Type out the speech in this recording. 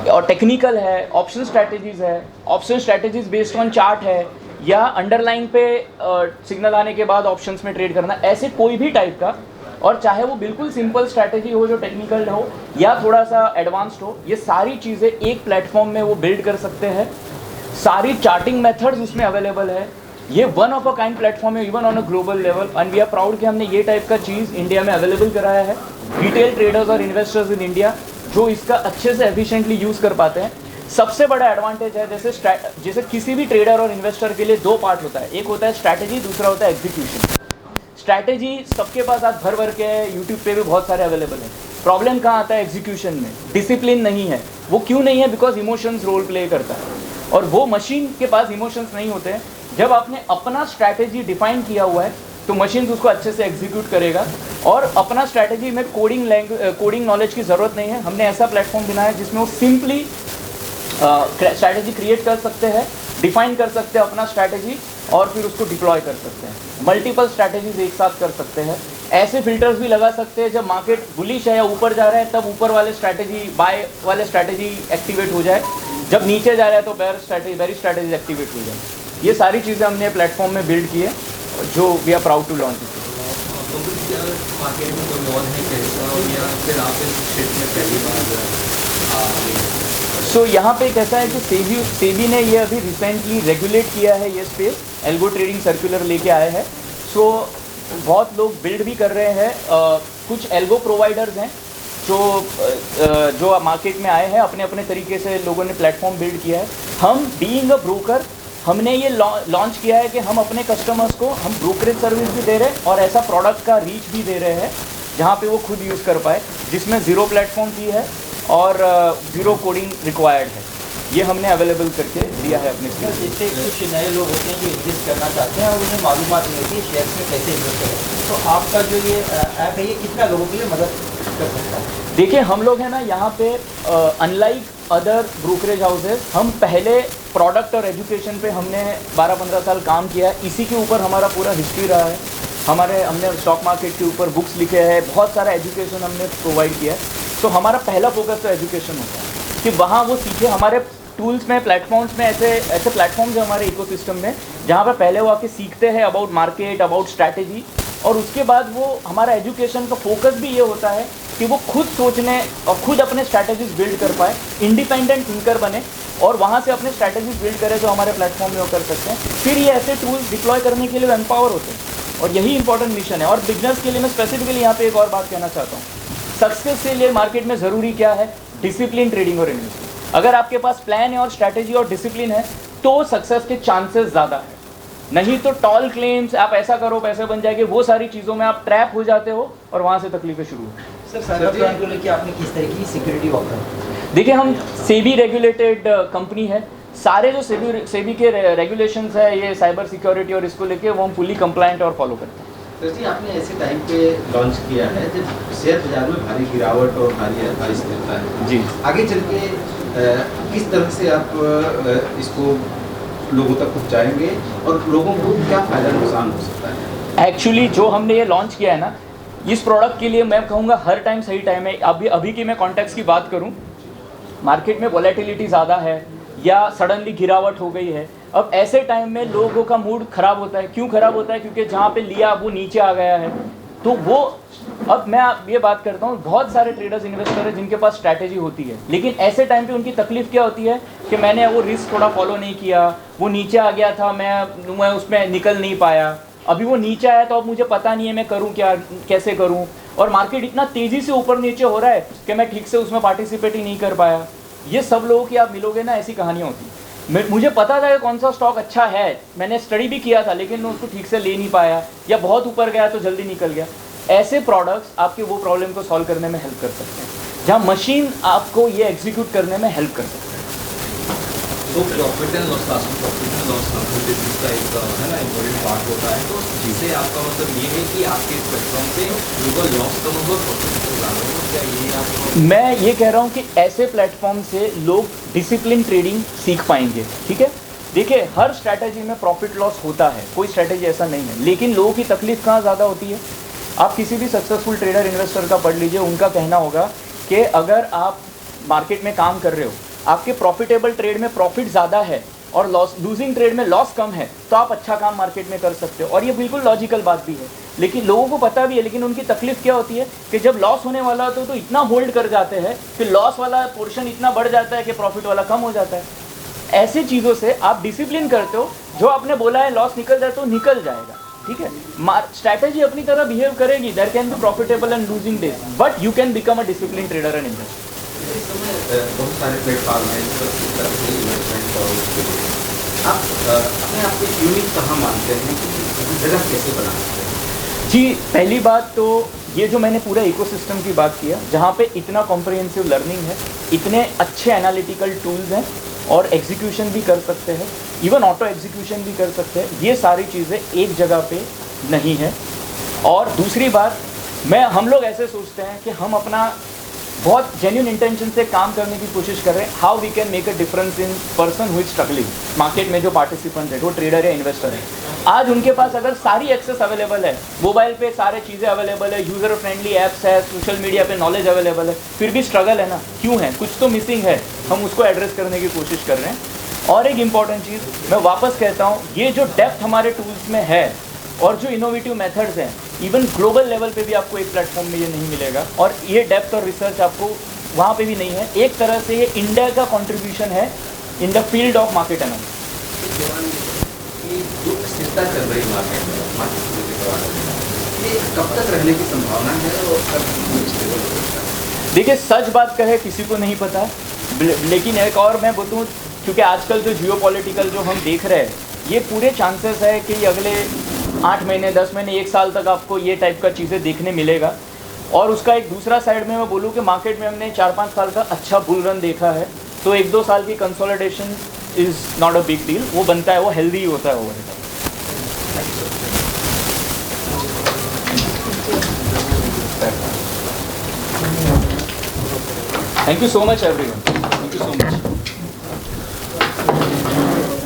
और टेक्निकल है, option strategies है, option strategies based on chart है, या अंडरलाइन पे सिग्नल आने के बाद ऑप्शंस में ट्रेड करना, ऐसे कोई भी टाइप का, और चाहे वो बिल्कुल सिंपल स्ट्रैटेजी हो जो टेक्निकल हो या थोड़ा सा एडवांस्ड हो, ये सारी चीज़ें एक प्लेटफॉर्म में वो बिल्ड कर सकते हैं। सारी चार्टिंग मेथड्स उसमें अवेलेबल है। ये one of a kind platform है even on a global level, and we are proud कि हमने ये टाइप का चीज़ इंडिया में अवेलेबल कराया है। रिटेल ट्रेडर्स और इन्वेस्टर्स इन इंडिया जो इसका अच्छे से एफिशिएंटली यूज़ कर पाते हैं। सबसे बड़ा एडवांटेज है, जैसे किसी भी ट्रेडर और इन्वेस्टर के लिए दो पार्ट होता है, एक होता है स्ट्रैटेजी, दूसरा होता है एग्जीक्यूशन। स्ट्रैटेजी सबके पास आज भर भर के है, यूट्यूब पे भी बहुत सारे अवेलेबल है। प्रॉब्लम कहाँ आता है? एग्जीक्यूशन में। डिसिप्लिन नहीं है। वो क्यों नहीं है? बिकॉज इमोशंस रोल प्ले करता है, और वो मशीन के पास इमोशंस नहीं होते हैं। जब आपने अपना स्ट्रैटेजी डिफाइन किया हुआ है तो मशीन उसको अच्छे से एग्जीक्यूट करेगा, और अपना स्ट्रैटेजी में कोडिंग नॉलेज की ज़रूरत नहीं है। हमने ऐसा प्लेटफॉर्म बनाया है जिसमें वो सिंपली स्ट्रैटेजी क्रिएट कर सकते हैं, डिफाइन कर सकते हैं अपना स्ट्रैटेजी, और फिर उसको डिप्लॉय कर सकते हैं। मल्टीपल स्ट्रैटेजीज एक साथ कर सकते हैं। ऐसे फिल्टर्स भी लगा सकते हैं, जब मार्केट बुलिश है या ऊपर जा रहा है तब ऊपर वाले स्ट्रैटेजी, बाय वाले स्ट्रैटेजी एक्टिवेट हो जाए, जब नीचे जा रहा है तो बेरी स्ट्रैटेजी एक्टिवेट हो जाए। ये सारी चीज़ें हमने प्लेटफॉर्म में बिल्ड की है, जो we are proud to launch. Market में कोई और है कैसा, या फिर आप इस क्षेत्र में पहली बार? सो यहाँ पे कैसा है कि सेबी ने ये अभी रिसेंटली रेगुलेट किया है ये स्पेस, एल्गो ट्रेडिंग सर्कुलर लेके आए हैं। सो बहुत लोग बिल्ड भी कर रहे हैं। कुछ एल्गो प्रोवाइडर्स हैं जो मार्केट में आए हैं, अपने अपने तरीके से लोगों ने प्लेटफॉर्म बिल्ड किया है। हम बीइंग अ ब्रोकर, हमने ये लॉन्च किया है कि हम अपने कस्टमर्स को हम ब्रोकरेज सर्विस भी दे रहे हैं और ऐसा प्रोडक्ट का रीच भी दे रहे हैं जहाँ पे वो खुद यूज़ कर पाए, जिसमें ज़ीरो प्लेटफॉर्म फी है और ज़ीरो कोडिंग रिक्वायर्ड है। ये हमने अवेलेबल करके दिया है अपने स्किल। जैसे कुछ नए लोग होते हैं जो इन्वेस्ट करना चाहते हैं और उन्हें मालूमात नहीं होती है शेयर्स में कैसे इन्वेस्ट करें, तो आपका जो ये ऐप है ये कितना लोगों के लिए मदद कर सकता है? देखिए, हम लोग हैं ना यहाँ पे, अनलाइक अदर ब्रोकरेज हाउसेज, हम पहले प्रोडक्ट और एजुकेशन पे हमने 12-15 साल काम किया है। इसी के ऊपर हमारा पूरा हिस्ट्री रहा है। हमने स्टॉक मार्केट के ऊपर बुक्स लिखे हैं, बहुत सारा एजुकेशन हमने प्रोवाइड किया है। तो हमारा पहला फोकस तो एजुकेशन होता है कि वहाँ वो सीखे। हमारे टूल्स में, प्लेटफॉर्म्स में ऐसे प्लेटफॉर्म्स हैं हमारे इकोसिस्टम में, जहाँ पर पहले वो आके सीखते हैं अबाउट मार्केट, अबाउट स्ट्रैटेजी, और उसके बाद वो हमारा एजुकेशन का फोकस भी ये होता है कि वो खुद सोचने और खुद अपने स्ट्रैटेजीज बिल्ड कर पाए, इंडिपेंडेंट थिंकर बने और वहाँ से अपने स्ट्रैटेजीज बिल्ड करें जो हमारे प्लेटफॉर्म में वो कर सकते हैं। फिर ये ऐसे टूल्स डिप्लॉय करने के लिए एम्पावर होते हैं, और यही इंपॉर्टेंट मिशन है। और बिजनेस के लिए मैं स्पेसिफिकली यहाँ पे एक और बात कहना चाहता हूँ। सक्सेस के लिए मार्केट में ज़रूरी क्या है? डिसिप्लिन, ट्रेडिंग और इन्वेस्टिंग। अगर आपके पास प्लान है और स्ट्रैटेजी और डिसिप्लिन है तो सक्सेस के चांसेस ज़्यादा है। नहीं तो टॉल क्लेम्स, आप ऐसा करो पैसे बन जाएंगे, वो सारी चीज़ों में आप ट्रैप हो जाते हो और वहाँ से तकलीफें शुरू होती हैं। सर, साइबर क्राइम को लेकर आपने किस तरह की सिक्योरिटी ऑफर है? देखिए, हम सेबी रेगुलेटेड कंपनी है। सारे जो सेबी के रेगुलेशंस है ये साइबर सिक्योरिटी और इसको लेके वो हम फुली कंप्लायंट और फॉलो करते हैं। सर जी, आपने ऐसे टाइम पे लॉन्च किया है जब शेयर बाजार में भारी गिरावट और भारी स्थिरता है जी। आगे चल के किस तरह से आप इसको लोगों तक पहुँचाएंगे और लोगों को क्या फ़ायदा नुकसान हो सकता है? एक्चुअली जो हमने ये लॉन्च किया है ना, इस प्रोडक्ट के लिए मैं कहूँगा हर टाइम सही टाइम है। अभी की मैं कॉन्टेक्स्ट की बात करूँ, मार्केट में वॉलेटिलिटी ज़्यादा है या सडनली गिरावट हो गई है, अब ऐसे टाइम में लोगों का मूड ख़राब होता है। क्यों ख़राब होता है? क्योंकि जहाँ पे लिया वो नीचे आ गया है। तो वो, अब मैं ये बात करता हूँ, बहुत सारे ट्रेडर्स, इन्वेस्टर हैं जिनके पास स्ट्रैटेजी होती है, लेकिन ऐसे टाइम पे उनकी तकलीफ़ क्या होती है कि मैंने वो रिस्क थोड़ा फॉलो नहीं किया, वो नीचे आ गया था, मैं उसमें निकल नहीं पाया, अभी वो नीचे आया तो अब मुझे पता नहीं है मैं करूँ क्या, कैसे करूँ, और मार्केट इतना तेज़ी से ऊपर नीचे हो रहा है कि मैं ठीक से उसमें पार्टिसिपेट ही नहीं कर पाया। ये सब लोगों की आप मिलोगे ना, ऐसी कहानियाँ होती हैं। मुझे पता था कि कौन सा स्टॉक अच्छा है, मैंने स्टडी भी किया था, लेकिन मैं उसको ठीक से ले नहीं पाया, या बहुत ऊपर गया तो जल्दी निकल गया। ऐसे प्रोडक्ट्स आपके वो प्रॉब्लम को सॉल्व करने में हेल्प कर सकते हैं, जहाँ मशीन आपको ये एग्जीक्यूट करने में हेल्प कर सकते हैं। तो प्रॉफिट एंड लॉस, बिजनेस का एक है ना इम्पोर्टेंट पार्ट होता है, तो जिससे आपका मतलब ये है कि आपके इस प्लेटफॉर्म से लोगों लॉस कम होगा, प्रॉफिट ज़्यादा होगा, क्या ये आपको? मैं ये कह रहा हूँ कि ऐसे प्लेटफॉर्म से लोग डिसिप्लिन ट्रेडिंग सीख पाएंगे। ठीक है, देखिए, हर स्ट्रैटेजी में प्रॉफिट लॉस होता है, कोई स्ट्रैटेजी ऐसा नहीं है, लेकिन लोगों की तकलीफ कहाँ ज़्यादा होती है? आप किसी भी सक्सेसफुल ट्रेडर, इन्वेस्टर का पढ़ लीजिए, उनका कहना होगा कि अगर आप मार्केट में काम कर रहे हो आपके प्रॉफिटेबल ट्रेड में प्रॉफिट ज़्यादा है और लूजिंग ट्रेड में लॉस कम है, तो आप अच्छा काम मार्केट में कर सकते हो। और ये बिल्कुल लॉजिकल बात भी है, लेकिन लोगों को पता भी है, लेकिन उनकी तकलीफ क्या होती है कि जब लॉस होने वाला होता है तो इतना होल्ड कर जाते हैं कि लॉस वाला पोर्शन इतना बढ़ जाता है कि प्रॉफिट वाला कम हो जाता है। ऐसी चीज़ों से आप डिसिप्लिन करते हो, जो आपने बोला है लॉस निकल जाए तो निकल जाएगा, ठीक है। स्ट्रैटेजी अपनी तरह बिहेव करेगी, there can be profitable and losing days, but you can become a discipline trader and investor. इस समय बहुत सारे प्लेटफॉर्म हैं जिस पर किस तरह से इन्वेस्टमेंट और उसके लिए आप अपने आप को यूनिक कहाँ मानते हैं कि जगह कैसे बना सकते हैं? जी, पहली बात तो ये जो मैंने पूरा इकोसिस्टम की बात किया, जहाँ पे इतना कॉम्प्रिहेंसिव लर्निंग है, इतने अच्छे एनालिटिकल टूल्स हैं और एग्जीक्यूशन भी कर सकते हैं, इवन ऑटो एग्जीक्यूशन भी कर सकते हैं, ये सारी चीज़ें एक जगह पे नहीं है। और दूसरी बात, हम लोग ऐसे सोचते हैं कि हम अपना बहुत जेन्युइन इंटेंशन से काम करने की कोशिश कर रहे हैं, how we can make a difference in person who is struggling. Market में जो पार्टिसिपेंट है, वो ट्रेडर या इन्वेस्टर है, आज उनके पास अगर सारी एक्सेस अवेलेबल है, मोबाइल पे सारे चीज़ें अवेलेबल है, यूज़र फ्रेंडली ऐप्स है, सोशल मीडिया पे नॉलेज अवेलेबल है, फिर भी स्ट्रगल है ना, क्यों है? कुछ तो मिसिंग है, हम उसको एड्रेस करने की कोशिश कर रहे हैं। और एक इम्पॉर्टेंट चीज़ मैं वापस कहता हूँ, ये जो डेप्थ हमारे टूल्स में है और जो इनोवेटिव मेथड्स हैं, इवन ग्लोबल लेवल पे भी आपको एक प्लेटफॉर्म में ये नहीं मिलेगा, और ये डेप्थ और रिसर्च आपको वहाँ पे भी नहीं है। एक तरह से ये इंडिया का कंट्रीब्यूशन है in the field of market analysis. जो स्थिरता चल रही मार्केट में, ये कब तक रहने की संभावना है और कब स्टेबल हो सकता है? देखिए, सच बात कहे किसी को नहीं पता है, लेकिन एक और मैं बताऊँ, क्योंकि आजकल जो जियोपॉलिटिकल जो हम देख रहे हैं, ये पूरे चांसेस है कि अगले 8 महीने, 10 महीने, 1 साल तक आपको ये टाइप का चीज़ें देखने मिलेगा। और उसका एक दूसरा साइड में मैं बोलूँ कि मार्केट में हमने 4-5 साल का अच्छा बुल रन देखा है, तो 1-2 साल की consolidation is not a big deal, वो बनता है, वो हेल्दी होता है over time. Thank you so much everyone, thank you so much.